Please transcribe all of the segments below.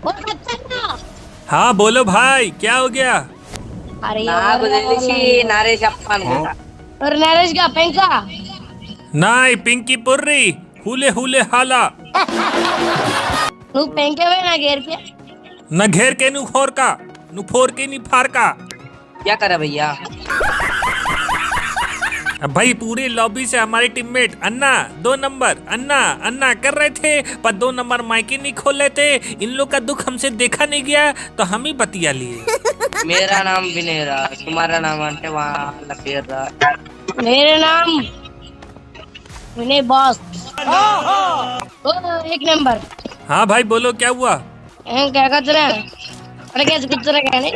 ओ सच्चा। हाँ बोलो भाई, क्या हो गया? अरे నాకు తెలిసి నరేష్ అప్ప అనుకుంటా. और नरेश का पेंका नाई पिंकी पुर्री हुले हुले हाला నువ్వు పెంకవే నా గేర్పే न घेर के नु खोर का नु फोर के नी फार का। क्या करा भैया? अब भाई पूरी लॉबी से हमारे टीममेट अन्ना 2 नंबर अन्ना अन्ना कर रहे थे, पर 2 नंबर माइक ही नहीं खोल रहे थे। इन लोग का दुख हमसे देखा नहीं गया तो हम ही बतिया लिए। मेरा नाम विनय राज, तुम्हारा नाम అంటే వాళ్ళ పేరు రా. मेरे नाम विनय बॉस। ओ एक नंबर हाँ भाई बोलो क्या हुआ? क्या कर रहे हैं? अरे कैसे कुछ रहा नहीं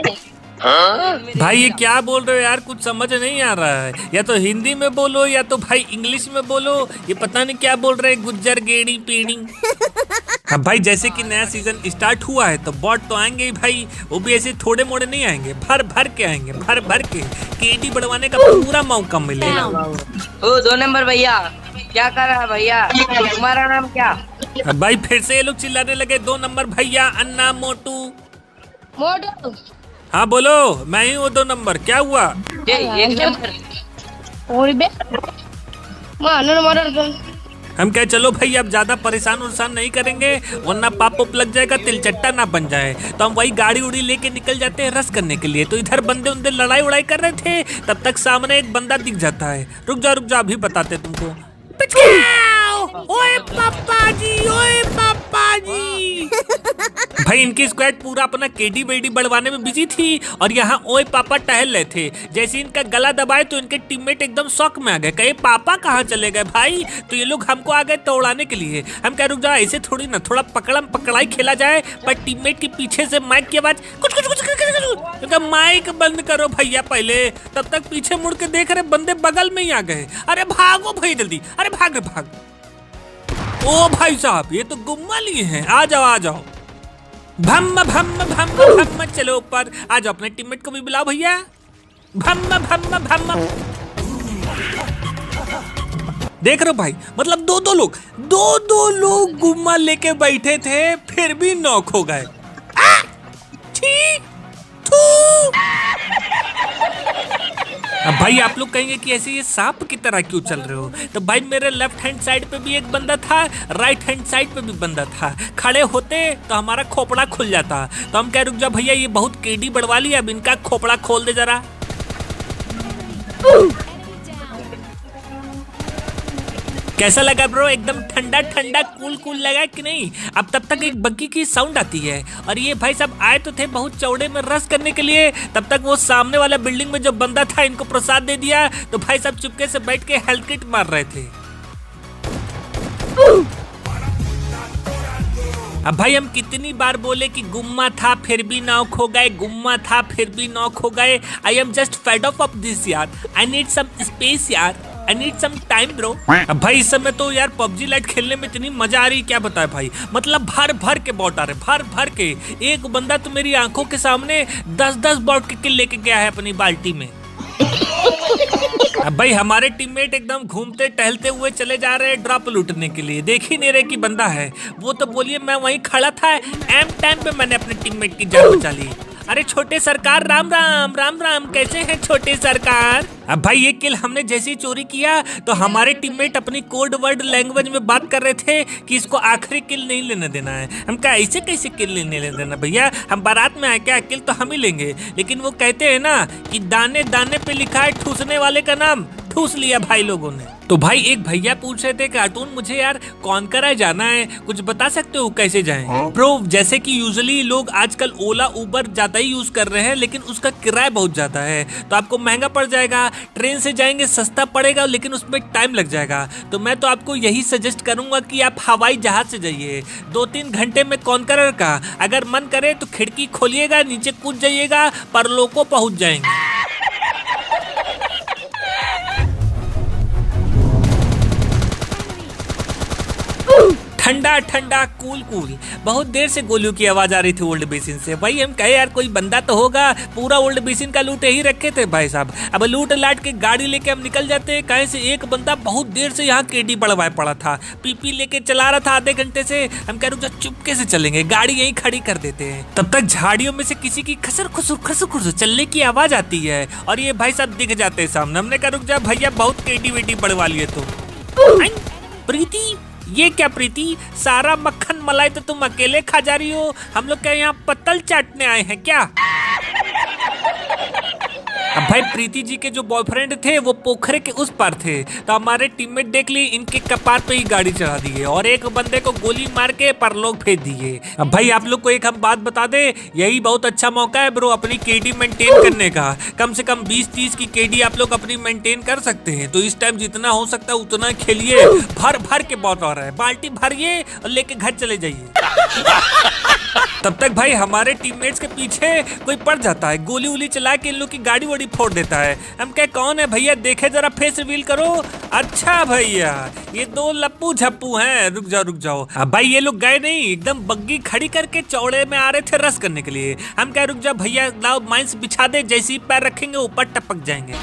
भाई ये क्या बोल रहे हो यार, कुछ समझ नहीं आ रहा है। या तो हिंदी में बोलो या तो भाई इंग्लिश में बोलो, ये पता नहीं क्या बोल रहे हैं, गुज्जर गेड़ी पीड़ी। अब भाई जैसे कि नया सीजन स्टार्ट हुआ है तो बॉट तो आएंगे ही भाई, वो भी ऐसे थोड़े मोड़े नहीं आएंगे, भर भर के आएंगे, भर भर के केडी बढ़वाने का पूरा मौका मिलेगा। ओ 2 नंबर भैया, क्या कर रहा है भैया? तुम्हारा नाम क्या? अब भाई फिर से ये लोग चिल्लाने लगे, 2 नंबर भैया अन्ना मोटू। मोटू हाँ बोलो, मैं ही हूँ 2 नंबर, क्या हुआ? ये 1 नंबर. और बे मानो मर्डर हम क्या, चलो भाई अब ज्यादा परेशान उरेशान नहीं करेंगे वरना पाप उप लग जाएगा, तिलचट्टा ना बन जाए। तो हम वही गाड़ी उड़ी लेके निकल जाते हैं रस करने के लिए। तो इधर बंदे उनसे लड़ाई उड़ाई कर रहे थे, तब तक सामने एक बंदा दिख जाता है। रुक जाओ अभी बताते तुमको। ओए पापा जी, ओए पापा जी। भाई इनकी स्क्वाड पूरा अपना केडी बेडी बढ़वाने में बिजी थी और यहाँ ओए पापा टहल रहे थे। जैसे इनका गला दबाए तो इनके टीममेट एकदम शॉक में आ गए, कहे पापा कहाँ चले गए भाई? तो ये लोग हमको आ गए तोड़ाने के लिए। हम कह रुक जाओ, ऐसे थोड़ी ना, थोड़ा पकड़म पकड़ाई खेला जाए। पर टीममेट के पीछे से माइक की आवाज कुछ माइक बंद करो भैया पहले। तब तक पीछे मुड़ के देख रहे बंदे बगल में ही आ गए। अरे भागो भाई जल्दी, अरे भाग रे भाग। ओ भाई साहब ये तो गुम्मा लिए हैं, आ जाओ। भम्म भम्म भम्म भम्म, चलो ऊपर आ जाओ, अपने टीममेट को भी बुलाओ भैया। भम्म भम्म भम्म। देख रहे हो भाई, मतलब दो लोग गुम्मा लेके बैठे थे फिर भी नॉक हो गए। अब भाई आप लोग कहेंगे कि ऐसे ये सांप की तरह क्यों चल रहे हो? तो भाई मेरे लेफ्ट हैंड साइड पे भी एक बंदा था, राइट हैंड साइड पे भी बंदा था। खड़े होते तो हमारा खोपड़ा खुल जाता। तो हम कह रुक जा भैया, ये बहुत केडी बढ़वा लिया, अब इनका खोपड़ा खोल दे जरा। कैसा लगा ब्रो? एकदम ठंडा ठंडा कूल लगा कि नहीं? अब तब तक एक बग्गी की साउंड आती है और ये भाई सब आए तो थे बहुत चौड़े में रस करने के लिए। तब तक वो सामने वाला बिल्डिंग में जो बंदा था इनको प्रसाद दे दिया। तो भाई सब चुपके से बैठ के हेल्थ किट मार रहे थे। अब भाई हम कितनी बार बोले कि गुम्मा था फिर भी नॉक हो गए, गुम्मा था फिर भी नॉक हो गए। I am just fed of this यार, आई नीड सम स्पेस यार, I need some time bro. अब भाई इस समय तो यार पबजी लाइट खेलने में इतनी मजा आ रही, क्या बताए भाई। मतलब भर भर के बॉट आ रहे, भर भर के। एक बंदा तो मेरी आंखों के सामने 10-10 बॉट के किल लेके गया है अपनी बाल्टी में। अब भाई हमारे टीममेट एकदम घूमते टहलते हुए चले जा रहे हैं ड्रॉप लूटने के लिए। देख ही नहीं रहे कि बंदा है वो, तो बोलिए मैं वहीं खड़ा था, एम टाइम पे मैंने अपने टीममेट की जान बचा ली। अरे छोटे सरकार राम राम, कैसे हैं छोटे सरकार? अब भाई ये किल हमने जैसे ही चोरी किया तो हमारे टीममेट अपनी कोड वर्ड लैंग्वेज में बात कर रहे थे कि इसको आखिरी किल नहीं लेने देना है। हम कहा ऐसे कैसे किल नहीं लेने देना भैया, हम बारात में आए क्या, किल तो हम ही लेंगे। लेकिन वो कहते हैं ना कि दाने दाने पे लिखा है ठूसने वाले का नाम, ठूस लिया भाई लोगों ने। तो भाई एक भैया पूछ रहे थे कार्टून मुझे यार कौनकरा जाना है, कुछ बता सकते हो कैसे जाएं? ब्रो जैसे कि यूजुअली लोग आजकल ओला उबर ज्यादा ही यूज कर रहे हैं, लेकिन उसका किराया बहुत ज्यादा है तो आपको महंगा पड़ जाएगा। ट्रेन से जाएंगे सस्ता पड़ेगा लेकिन उसमें टाइम लग जाएगा। तो मैं तो आपको यही सजेस्ट करूंगा कि आप हवाई जहाज से जाइए। 2-3 घंटे में कौनकरा का अगर मन करे तो खिड़की खोलिएगा, नीचे कूद जाइएगा, परलोको पहुंच जाएंगे। ठंडा ठंडा कूल कूल। बहुत देर से गोलियों की आवाज आ रही थी ओल्ड बेसिन से। भाई हम कहे यार कोई बंदा तो होगा, पूरा ओल्ड बेसिन का लूट ही रखे थे भाई साहब। अब लूट लाट के गाड़ी लेके हम निकल जाते। कहीं से एक बंदा बहुत देर से यहाँ केडी बढ़वाए पड़ा था, पीपी लेके चला रहा था आधे घंटे से। हम कह रुक चुपके से चलेंगे, गाड़ी यहीं खड़ी कर देते हैं। तब तक झाड़ियों में से किसी की खसर खुसर चलने की आवाज आती है और ये भाई साहब दिख जाते हैं सामने। हमने कहा रुक जा भैया, बहुत केडी वेडी बढ़वा लिए तो। प्रीति, ये क्या प्रीति, सारा मक्खन मलाई तो तुम अकेले खा जा रही हो। हम लोग क्या यहाँ पत्तल चाटने आए हैं क्या? अब भाई प्रीति जी के जो बॉयफ्रेंड थे वो पोखरे के उस पार थे, तो हमारे टीममेट देख ली, इनके कपार पे ही गाड़ी चढ़ा दी है और एक बंदे को गोली मार के परलोक भेज दिए। अब भाई आप लोग को एक हम बात बता दे, यही बहुत अच्छा मौका है ब्रो अपनी केडी मेंटेन करने का। कम से कम 20-30 की केडी आप लोग अपनी मेंटेन कर सकते हैं। तो इस टाइम जितना हो सकता है उतना खेलिए, भर भर के बहुत आ रहा है, बाल्टी भरिए और लेके घर चले जाइए। तब तक भाई हमारे टीममेट्स के पीछे कोई पड़ जाता है, गोली उली चला के इन लोग की गाड़ी वाड़ी फोड़ देता है। हम क्या, कौन है भैया, देखे जरा फेस रिवील करो। अच्छा भैया ये 2 लप्पू झप्पू हैं, रुक जाओ। अब भाई ये लोग गए नहीं, एकदम बग्गी खड़ी करके चौड़े में आ रहे थे रस करने के लिए। हम क्या, रुक जा भैया, लाओ माइंस बिछा दे, जैसे ही पैर रखेंगे ऊपर टपक जाएंगे।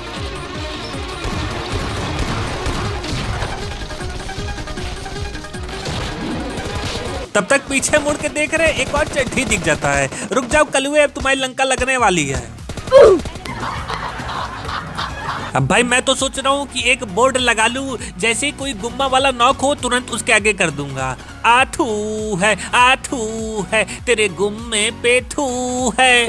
तब तक पीछे मुड़ के देख रहे एक और चड्ढी दिख जाता है। रुक जाओ कलुए, अब तुम्हारी लंका लगने वाली है। अब भाई मैं तो सोच रहा हूँ कि एक बोर्ड लगा लूं, जैसे ही कोई गुम्मा वाला नॉक हो तुरंत उसके आगे कर दूंगा, आथू है तेरे गुम्मे पे थू है।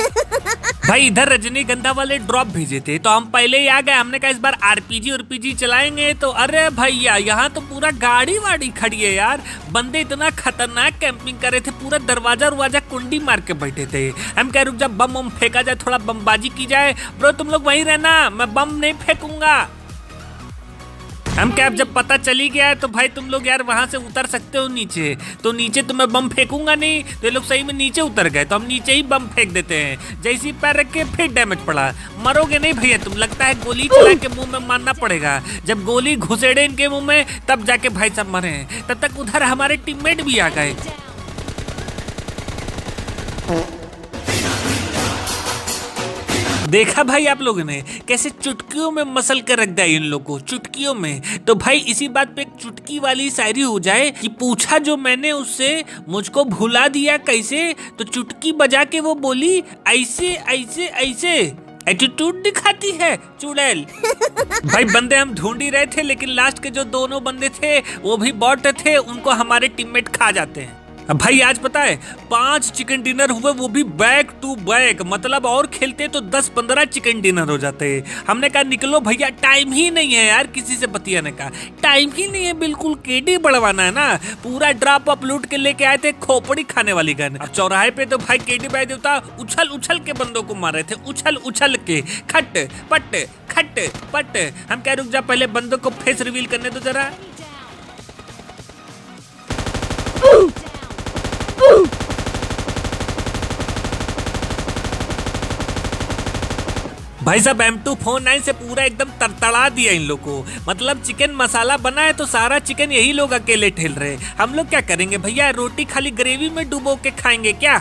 भाई इधर रजनीगंधा वाले ड्रॉप भेजे थे तो हम पहले ही आ गए। हमने कहा इस बार आरपीजी चलाएंगे, तो अरे भैया यहाँ तो पूरा गाड़ी वाड़ी खड़ी है यार। बंदे इतना खतरनाक कैंपिंग कर रहे थे, पूरा दरवाजा कुंडी मार के बैठे थे। हम कह रुक, जब बम फेंका जाए, थोड़ा बमबाजी की जाए। ब्रो तुम लोग वहीं रहना, मैं बम नहीं फेंकूंगा। हम क्या, अब जब पता चली गया है तो भाई तुम लोग यार वहां से उतर सकते हो नीचे। तो नीचे तो मैं बम फेंकूंगा नहीं, तो ये लोग सही में नीचे उतर गए, तो हम नीचे ही बम फेंक देते हैं। जैसे ही पैर रख के फिर डैमेज पड़ा। मरोगे नहीं भैया तुम, लगता है गोली चला के मुंह में मारना पड़ेगा। जब गोली घुसेड़े इनके मुंह में तब जाके भाई साहब मरे। तब तक उधर हमारे टीममेट भी आ गए। देखा भाई आप लोगों ने कैसे चुटकियों में मसल कर रख दिया इन लोगों को, चुटकियों में। तो भाई इसी बात पे एक चुटकी वाली शायरी हो जाए कि पूछा जो मैंने उससे, मुझको भुला दिया कैसे। तो चुटकी बजा के वो बोली, ऐसे ऐसे ऐसे एटीट्यूड दिखाती है चुड़ैल। भाई बंदे हम ढूंढ ही रहे थे, लेकिन लास्ट के जो दोनों बंदे थे वो भी बॉट थे, उनको हमारे टीममेट खा जाते हैं। अब भाई आज पता है 5 चिकन डिनर हुए, वो भी बैक टू बैक। मतलब और खेलते तो 10-15 चिकन डिनर हो जाते। हमने कहा निकलो भैया, टाइम ही नहीं है यार किसी से बतियाने का, टाइम ही नहीं है बिल्कुल। केडी बढ़वाना है ना, पूरा ड्रॉप अप लूट के लेके आए थे, खोपड़ी खाने वाली गन। अब चौराहे पे तो भाई केडी भाई देवता उछल के बंदों को मार रहे थे, उछल के, खट पट। हम क्या, रुक जा पहले बंदों को फेस रिवील करने दो जरा। भाई साहब M249 से पूरा एकदम तड़तड़ा दिया इन लोगों को। मतलब चिकन मसाला बना है तो सारा चिकन यही लोग अकेले ठेल रहे। हम लोग क्या करेंगे भैया, रोटी खाली ग्रेवी में डुबो के खाएंगे क्या?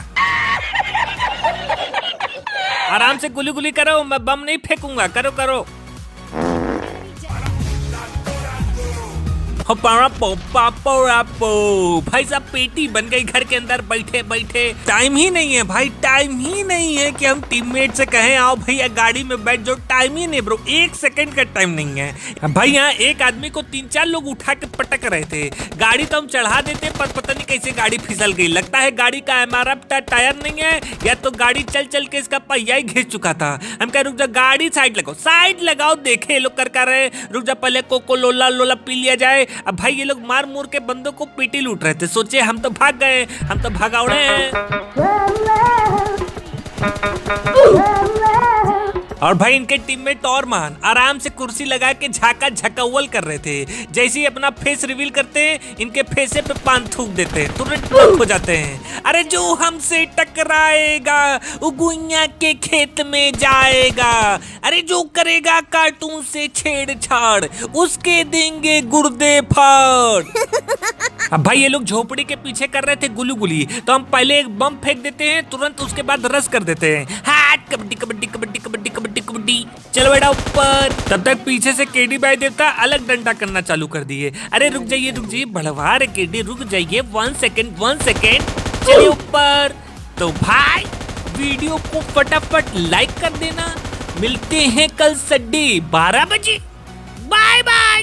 आराम से गुली गुली करो, मैं बम नहीं फेंकूंगा, करो। भाई साहब पेटी बन गई घर के अंदर बैठे। टाइम ही नहीं है भाई, टाइम ही नहीं है कि हम टीममेट से कहें आओ भैया गाड़ी में बैठ जाओ। टाइम ही नहीं ब्रो, 1 सेकंड का टाइम नहीं है भाई। यहाँ एक आदमी को 3-4 लोग उठा के पटक रहे थे। गाड़ी तो हम चढ़ा देते, पर पता नहीं कैसे गाड़ी फिसल गई। लगता है गाड़ी का MRF टायर नहीं है, या तो गाड़ी चल के इसका पहिया ही घिस चुका था। हम कह रुक जा, गाड़ी साइड लगाओ, देखे लोग कर रहे। रुक जा पहले कोको लोला पी लिया जाए। अब भाई ये लोग मार मुर के बंदों को पीटी लूट रहे थे, सोचे हम तो भाग गए, हम तो भगावड़े हैं। और भाई इनके टीममेट और मान आराम से कुर्सी लगा के झाका झकावल कर रहे थे। जैसे ही अपना फेस रिवील करते हैं इनके फेसे पे पान थूक देते हैं, तुरंत नॉक हो जाते हैं। अरे जो हमसे टकराएगा वो गुइया के खेत में जाएगा। अरे जो करेगा कार्टून से छेड़छाड़ उसके देंगे गुर्दे फाड़। अब भाई ये लोग झोपड़ी के पीछे कर रहे थे गुलू गुली, तो हम पहले एक बम फेंक देते हैं, तुरंत उसके बाद रस कर देते हैं। हाथ कबड्डी कबड्डी कबड्डी कबड्डी कबड्डी कबड्डी, चलो बेटा ऊपर। तब तक पीछे से केडी भाई देवता अलग डंडा करना चालू कर दिए। अरे रुक जाइए बढ़वा रे केडी, रुक जाइए 1 सेकेंड, चलिए ऊपर। तो भाई वीडियो को फटाफट लाइक कर देना। मिलते हैं कल संडे 12 बजे। Bye bye.